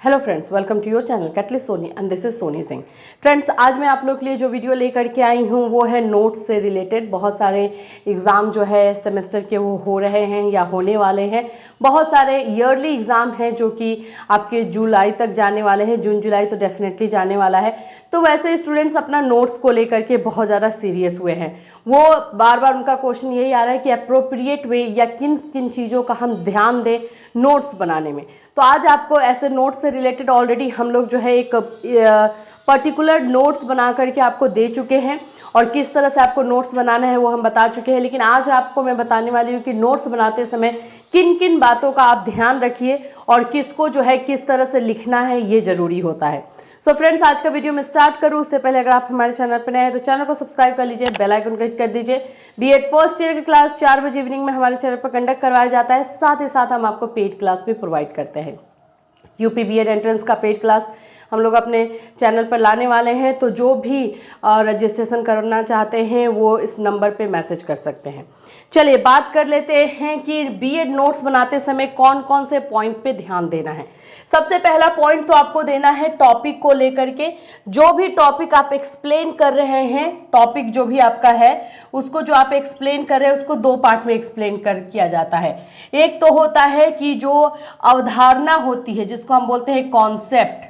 Hello friends, welcome to your channel catalyst Soni and this is Soni Singh. Friends, आज मैं आप लोग के लिए जो वीडियो लेकर के आई हूँ वो है नोट्स से रिलेटेड। बहुत सारे एग्ज़ाम जो है सेमेस्टर के वो हो रहे हैं या होने वाले हैं। बहुत सारे ईयरली एग्ज़ाम हैं जो कि आपके जुलाई तक जाने वाले हैं। जून जुलाई तो डेफिनेटली जाने वाला है। तो वैसे स्टूडेंट्स अपना नोट्स को लेकर के बहुत ज़्यादा सीरियस हुए हैं। वो बार बार उनका क्वेश्चन यही आ रहा है कि अप्रोप्रिएट वे या किन किन चीज़ों का हम ध्यान दें नोट्स बनाने में। तो आज आपको ऐसे नोट्स से रिलेटेड ऑलरेडी हम लोग जो है एक पर्टिकुलर नोट्स बना करके आपको दे चुके हैं और किस तरह से आपको नोट्स बनाना है वो हम बता चुके हैं। लेकिन आज आपको मैं बताने वाली हूँ कि नोट्स बनाते समय किन किन बातों का आप ध्यान रखिए और किसको जो है किस तरह से लिखना है ये ज़रूरी होता है। सो फ्रेंड्स, आज का वीडियो मैं स्टार्ट करूँ उससे पहले अगर आप हमारे चैनल पर नए हैं तो चैनल को सब्सक्राइब कर लीजिए, बेल आइकन को हिट कर दीजिए। बीएड फर्स्ट ईयर की क्लास 4 बजे इवनिंग में हमारे चैनल पर कंडक्ट करवाया जाता है। साथ ही साथ हम आपको पेड क्लास भी प्रोवाइड करते हैं। यूपी बीएड एंट्रेंस का पेड क्लास हम लोग अपने चैनल पर लाने वाले हैं। तो जो भी रजिस्ट्रेशन करना चाहते हैं वो इस नंबर पे मैसेज कर सकते हैं। चलिए बात कर लेते हैं कि बीएड नोट्स बनाते समय कौन कौन से पॉइंट पे ध्यान देना है। सबसे पहला पॉइंट तो आपको देना है टॉपिक को लेकर के। जो भी टॉपिक आप एक्सप्लेन कर रहे हैं, टॉपिक जो भी आपका है उसको जो आप एक्सप्लेन कर रहे हैं उसको दो पार्ट में एक्सप्लेन किया जाता है। एक तो होता है कि जो अवधारणा होती है जिसको हम बोलते हैं कॉन्सेप्ट,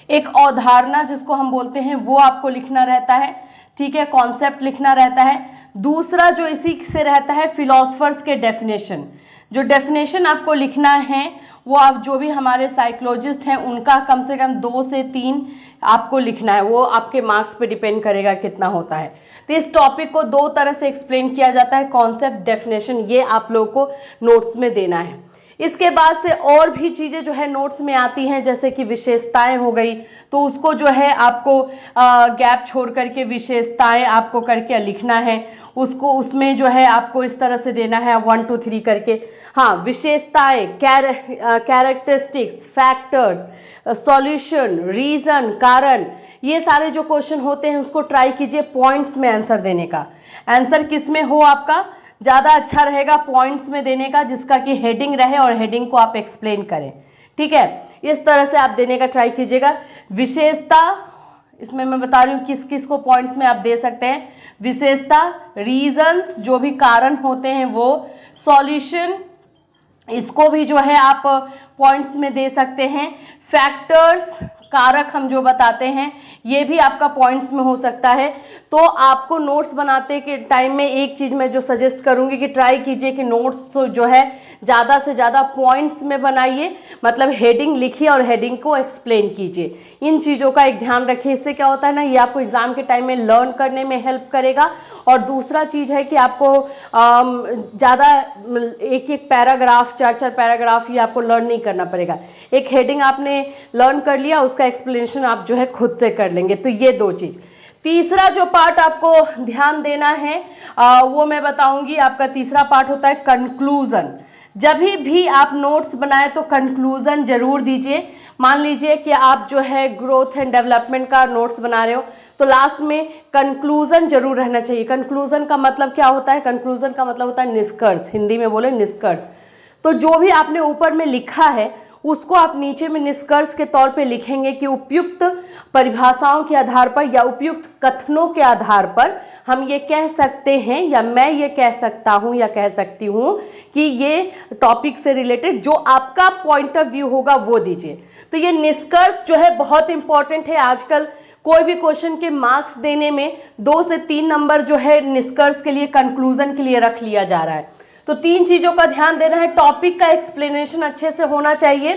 एक अवधारणा जिसको हम बोलते हैं वो आपको लिखना रहता है। ठीक है, कॉन्सेप्ट लिखना रहता है। दूसरा जो इसी से रहता है फिलोसफर्स के डेफिनेशन। जो डेफिनेशन आपको लिखना है वो आप जो भी हमारे साइकोलॉजिस्ट हैं उनका कम से कम 2 से 3 आपको लिखना है। वो आपके मार्क्स पे डिपेंड करेगा कितना होता है। तो इस टॉपिक को दो तरह से एक्सप्लेन किया जाता है, कॉन्सेप्ट, डेफिनेशन। ये आप लोगों को नोट्स में देना है। इसके बाद से और भी चीज़ें जो है नोट्स में आती हैं, जैसे कि विशेषताएं हो गई, तो उसको जो है आपको गैप छोड़ करके विशेषताएं आपको करके लिखना है। उसको उसमें जो है आपको इस तरह से देना है 1 2 3 करके। हाँ, विशेषताएं, कैरेक्टरिस्टिक्स, फैक्टर्स, सॉल्यूशन, रीजन, कारण, ये सारे जो क्वेश्चन होते हैं उसको ट्राई कीजिए पॉइंट्स में आंसर देने का। आंसर किस में हो आपका ज़्यादा अच्छा रहेगा पॉइंट्स में देने का, जिसका कि हेडिंग रहे और हेडिंग को आप एक्सप्लेन करें। ठीक है, इस तरह से आप देने का ट्राई कीजिएगा। विशेषता, इसमें मैं बता रही हूँ किस किस को पॉइंट्स में आप दे सकते हैं। विशेषता, रीजंस, जो भी कारण होते हैं वो, सॉल्यूशन, इसको भी जो है आप पॉइंट्स में दे सकते हैं। फैक्टर्स, कारक हम जो बताते हैं ये भी आपका पॉइंट्स में हो सकता है। तो आपको नोट्स बनाते के टाइम में एक चीज़ मैं जो सजेस्ट करूंगी कि ट्राई कीजिए कि नोट्स जो है ज़्यादा से ज़्यादा पॉइंट्स में बनाइए, मतलब हेडिंग लिखिए और हेडिंग को एक्सप्लेन कीजिए। इन चीज़ों का एक ध्यान रखिए। इससे क्या होता है ना, ये आपको एग्जाम के टाइम में लर्न करने में हेल्प करेगा। और दूसरा चीज़ है कि आपको ज़्यादा एक एक पैराग्राफ, 4 पैराग्राफ ये आपको लर्न नहीं करना पड़ेगा। एक हेडिंग आपने लर्न कर लिया, उसका एक्सप्लेनेशन आप जो है खुद से कर लेंगे। तो ये दो चीज़। तीसरा जो पार्ट आपको ध्यान देना है वो मैं बताऊंगी। आपका तीसरा पार्ट होता है कंक्लूजन। जब भी आप नोट्स बनाए तो कंक्लूजन जरूर दीजिए। मान लीजिए कि आप जो है ग्रोथ एंड डेवलपमेंट का नोट्स बना रहे हो तो लास्ट में कंक्लूजन जरूर रहना चाहिए। कंक्लूजन का मतलब क्या होता है? कंक्लूजन का मतलब होता है निष्कर्ष, हिंदी में बोले निष्कर्ष। तो जो भी आपने ऊपर में लिखा है उसको आप नीचे में निष्कर्ष के तौर पे लिखेंगे कि उपयुक्त परिभाषाओं के आधार पर या उपयुक्त कथनों के आधार पर हम ये कह सकते हैं या मैं ये कह सकता हूं या कह सकती हूं कि ये टॉपिक से रिलेटेड जो आपका पॉइंट ऑफ व्यू होगा वो दीजिए। तो ये निष्कर्ष जो है बहुत इंपॉर्टेंट है। आजकल कोई भी क्वेश्चन के मार्क्स देने में 2 से 3 नंबर जो है निष्कर्ष के लिए, कंक्लूजन के लिए रख लिया जा रहा है। तो 3 चीजों का ध्यान देना है। टॉपिक का एक्सप्लेनेशन अच्छे से होना चाहिए।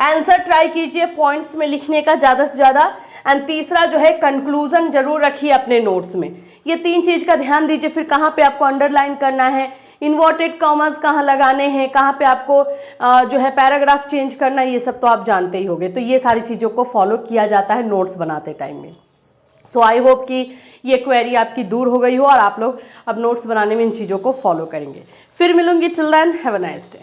आंसर ट्राई कीजिए पॉइंट्स में लिखने का ज़्यादा से ज़्यादा। एंड तीसरा जो है कंक्लूजन जरूर रखिए अपने नोट्स में। ये 3 चीज का ध्यान दीजिए। फिर कहाँ पे आपको अंडरलाइन करना है, इन्वर्टेड कॉमर्स कहाँ लगाने हैं, कहाँ पे आपको जो है पैराग्राफ चेंज करना है, ये सब तो आप जानते ही होंगे। तो ये सारी चीज़ों को फॉलो किया जाता है नोट्स बनाते टाइम में। सो आई होप कि ये क्वेरी आपकी दूर हो गई हो और आप लोग अब नोट्स बनाने में इन चीज़ों को फॉलो करेंगे। फिर मिलूंगी। Till then have a nice day.